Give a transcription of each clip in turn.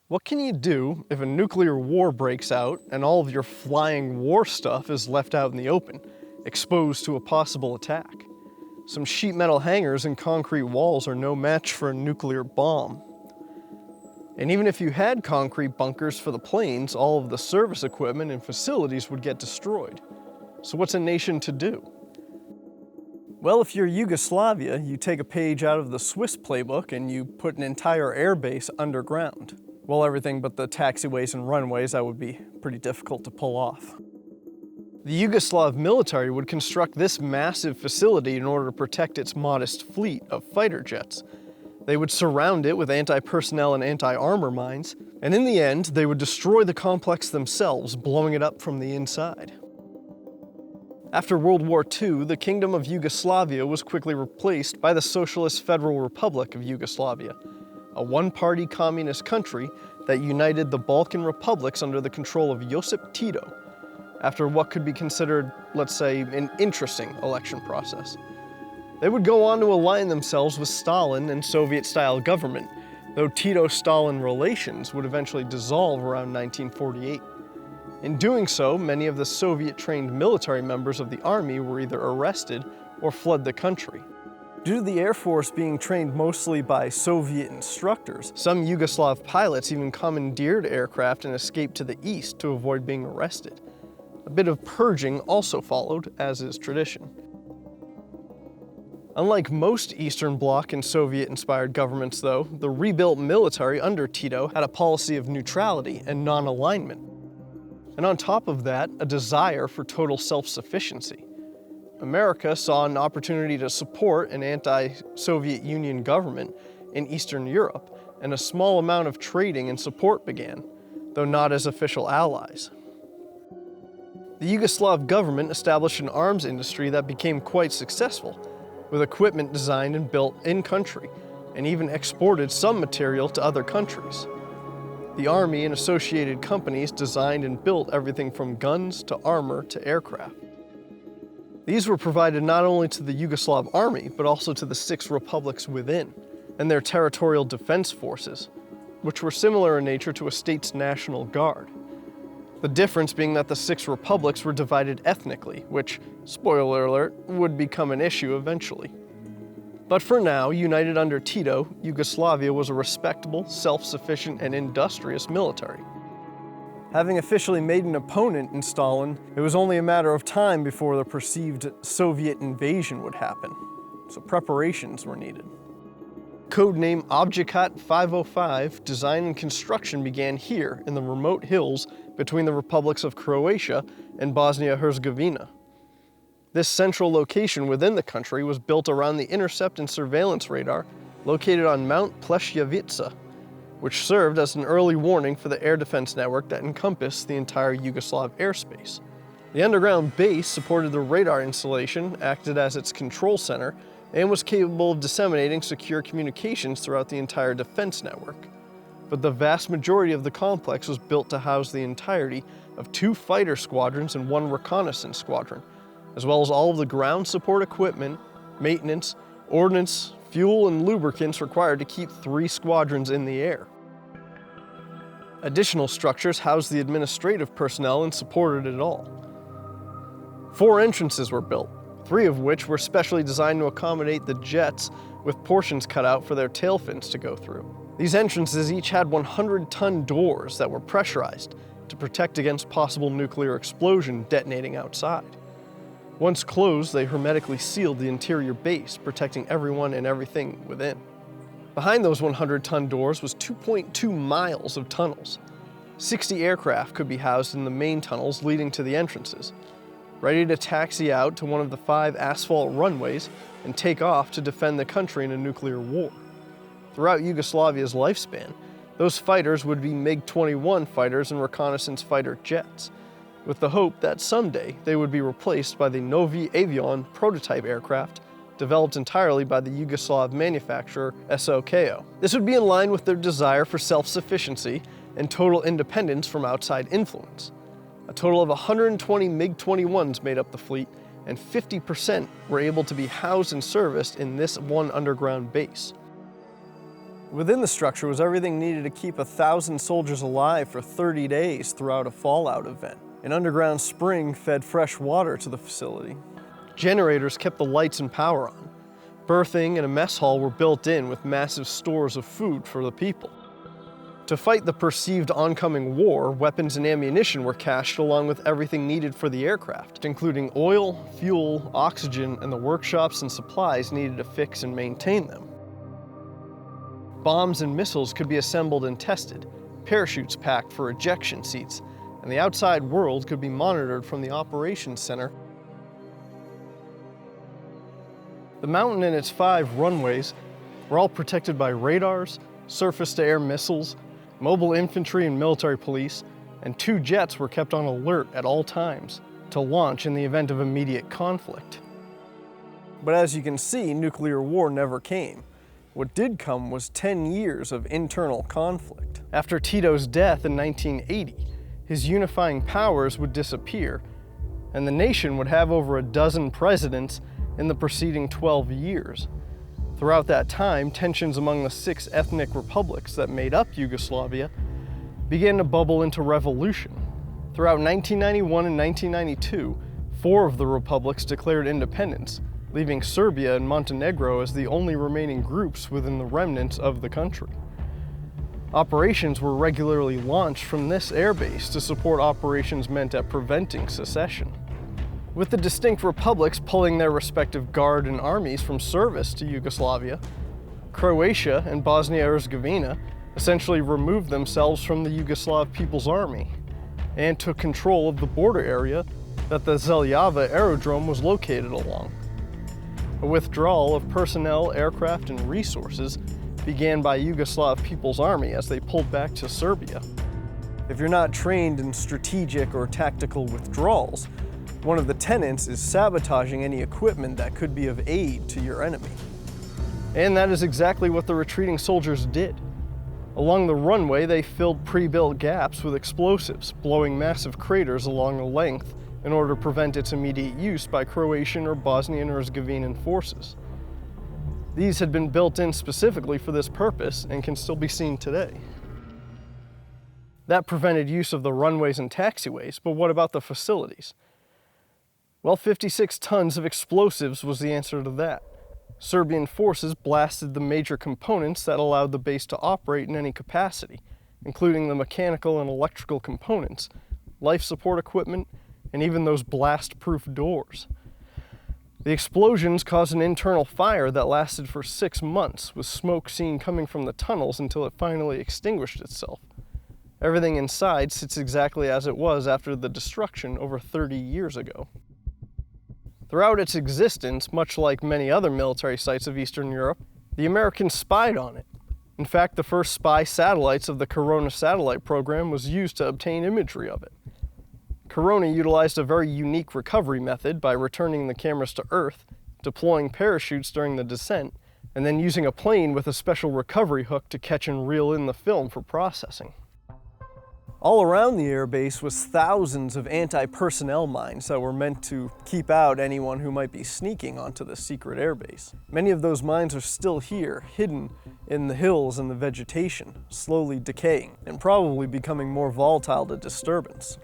What can you do if a nuclear war breaks out and all of your flying war stuff is left out in the open, exposed to a possible attack? Some sheet metal hangars and concrete walls are no match for a nuclear bomb. And even if you had concrete bunkers for the planes, all of the service equipment and facilities would get destroyed. So what's a nation to do? Well, if you're Yugoslavia, you take a page out of the Swiss playbook and you put an entire air base underground. Well, everything but the taxiways and runways, that would be pretty difficult to pull off. The Yugoslav military would construct this massive facility in order to protect its modest fleet of fighter jets. They would surround it with anti-personnel and anti-armor mines, and in the end, they would destroy the complex themselves, blowing it up from the inside. After World War II, the Kingdom of Yugoslavia was quickly replaced by the Socialist Federal Republic of Yugoslavia, a one-party communist country that united the Balkan republics under the control of Josef Tito, after what could be considered, let's say, an interesting election process. They would go on to align themselves with Stalin and Soviet-style government, though Tito-Stalin relations would eventually dissolve around 1948. In doing so, many of the Soviet-trained military members of the army were either arrested or fled the country. Due to the Air Force being trained mostly by Soviet instructors, some Yugoslav pilots even commandeered aircraft and escaped to the east to avoid being arrested. A bit of purging also followed, as is tradition. Unlike most Eastern Bloc and Soviet-inspired governments, though, the rebuilt military under Tito had a policy of neutrality and non-alignment. And on top of that, a desire for total self-sufficiency. America saw an opportunity to support an anti-Soviet Union government in Eastern Europe, and a small amount of trading and support began, though not as official allies. The Yugoslav government established an arms industry that became quite successful, with equipment designed and built in-country, and even exported some material to other countries. The army and associated companies designed and built everything from guns to armor to aircraft. These were provided not only to the Yugoslav army, but also to the 6 republics within, and their territorial defense forces, which were similar in nature to a state's national guard. The difference being that the 6 republics were divided ethnically, which, spoiler alert, would become an issue eventually. But for now, united under Tito, Yugoslavia was a respectable, self-sufficient, and industrious military. Having officially made an opponent in Stalin, it was only a matter of time before the perceived Soviet invasion would happen, so preparations were needed. Codename Objekat 505, design and construction began here in the remote hills between the republics of Croatia and Bosnia-Herzegovina. This central location within the country was built around the intercept and surveillance radar located on Mount Plešjevica, which served as an early warning for the air defense network that encompassed the entire Yugoslav airspace. The underground base supported the radar installation, acted as its control center, and was capable of disseminating secure communications throughout the entire defense network. But the vast majority of the complex was built to house the entirety of 2 fighter squadrons and 1 reconnaissance squadron, as well as all of the ground support equipment, maintenance, ordnance, fuel, and lubricants required to keep 3 squadrons in the air. Additional structures housed the administrative personnel and supported it all. 4 entrances were built, 3 of which were specially designed to accommodate the jets with portions cut out for their tail fins to go through. These entrances each had 100-ton doors that were pressurized to protect against possible nuclear explosion detonating outside. Once closed, they hermetically sealed the interior base, protecting everyone and everything within. Behind those 100-ton doors was 2.2 miles of tunnels. 60 aircraft could be housed in the main tunnels leading to the entrances, ready to taxi out to one of the 5 asphalt runways and take off to defend the country in a nuclear war. Throughout Yugoslavia's lifespan, those fighters would be MiG-21 fighters and reconnaissance fighter jets, with the hope that someday they would be replaced by the Novi Avion prototype aircraft developed entirely by the Yugoslav manufacturer SOKO. This would be in line with their desire for self-sufficiency and total independence from outside influence. A total of 120 MiG-21s made up the fleet, and 50% were able to be housed and serviced in this one underground base. Within the structure was everything needed to keep 1,000 soldiers alive for 30 days throughout a fallout event. An underground spring fed fresh water to the facility. Generators kept the lights and power on. Berthing and a mess hall were built in with massive stores of food for the people. To fight the perceived oncoming war, weapons and ammunition were cached along with everything needed for the aircraft, including oil, fuel, oxygen, and the workshops and supplies needed to fix and maintain them. Bombs and missiles could be assembled and tested, parachutes packed for ejection seats, and the outside world could be monitored from the operations center. The mountain and its 5 runways were all protected by radars, surface-to-air missiles, mobile infantry and military police, and 2 jets were kept on alert at all times to launch in the event of immediate conflict. But as you can see, nuclear war never came. What did come was 10 years of internal conflict. After Tito's death in 1980, his unifying powers would disappear, and the nation would have over a dozen presidents in the preceding 12 years. Throughout that time, tensions among the 6 ethnic republics that made up Yugoslavia began to bubble into revolution. Throughout 1991 and 1992, 4 of the republics declared independence, leaving Serbia and Montenegro as the only remaining groups within the remnants of the country. Operations were regularly launched from this airbase to support operations meant at preventing secession. With the distinct republics pulling their respective guard and armies from service to Yugoslavia, Croatia and Bosnia-Herzegovina essentially removed themselves from the Yugoslav People's Army and took control of the border area that the Željava Aerodrome was located along. A withdrawal of personnel, aircraft, and resources began by Yugoslav People's Army as they pulled back to Serbia. If you're not trained in strategic or tactical withdrawals, one of the tenets is sabotaging any equipment that could be of aid to your enemy. And that is exactly what the retreating soldiers did. Along the runway, they filled pre-built gaps with explosives, blowing massive craters along the length in order to prevent its immediate use by Croatian or Bosnian or Herzegovinian forces. These had been built in specifically for this purpose and can still be seen today. That prevented use of the runways and taxiways, but what about the facilities? Well, 56 tons of explosives was the answer to that. Serbian forces blasted the major components that allowed the base to operate in any capacity, including the mechanical and electrical components, life support equipment, and even those blast-proof doors. The explosions caused an internal fire that lasted for 6 months, with smoke seen coming from the tunnels until it finally extinguished itself. Everything inside sits exactly as it was after the destruction over 30 years ago. Throughout its existence, much like many other military sites of Eastern Europe, the Americans spied on it. In fact, the first spy satellites of the Corona satellite program was used to obtain imagery of it. Corona utilized a very unique recovery method by returning the cameras to Earth, deploying parachutes during the descent, and then using a plane with a special recovery hook to catch and reel in the film for processing. All around the airbase was thousands of anti-personnel mines that were meant to keep out anyone who might be sneaking onto the secret airbase. Many of those mines are still here, hidden in the hills and the vegetation, slowly decaying, and probably becoming more volatile to disturbance.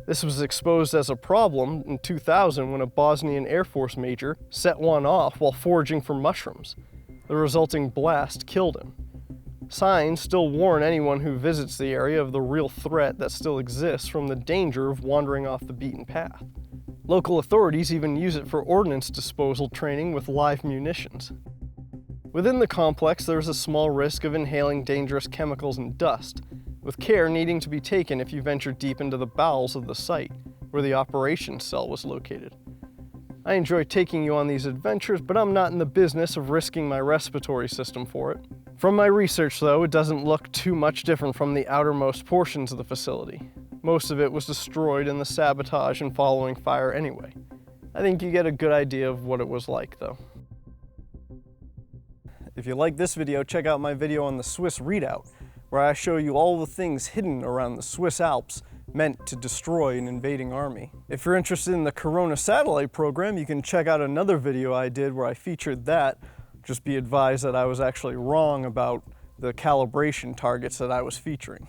This was exposed as a problem in 2000 when a Bosnian Air Force major set one off while foraging for mushrooms. The resulting blast killed him. Signs still warn anyone who visits the area of the real threat that still exists from the danger of wandering off the beaten path. Local authorities even use it for ordnance disposal training with live munitions. Within the complex, there is a small risk of inhaling dangerous chemicals and dust, with care needing to be taken if you venture deep into the bowels of the site, where the operations cell was located. I enjoy taking you on these adventures, but I'm not in the business of risking my respiratory system for it. From my research, though, it doesn't look too much different from the outermost portions of the facility. Most of it was destroyed in the sabotage and following fire anyway. I think you get a good idea of what it was like, though. If you like this video, check out my video on the Swiss Redoubt, where I show you all the things hidden around the Swiss Alps meant to destroy an invading army. If you're interested in the Corona satellite program, you can check out another video I did where I featured that, Just be advised that I was actually wrong about the calibration targets that I was featuring.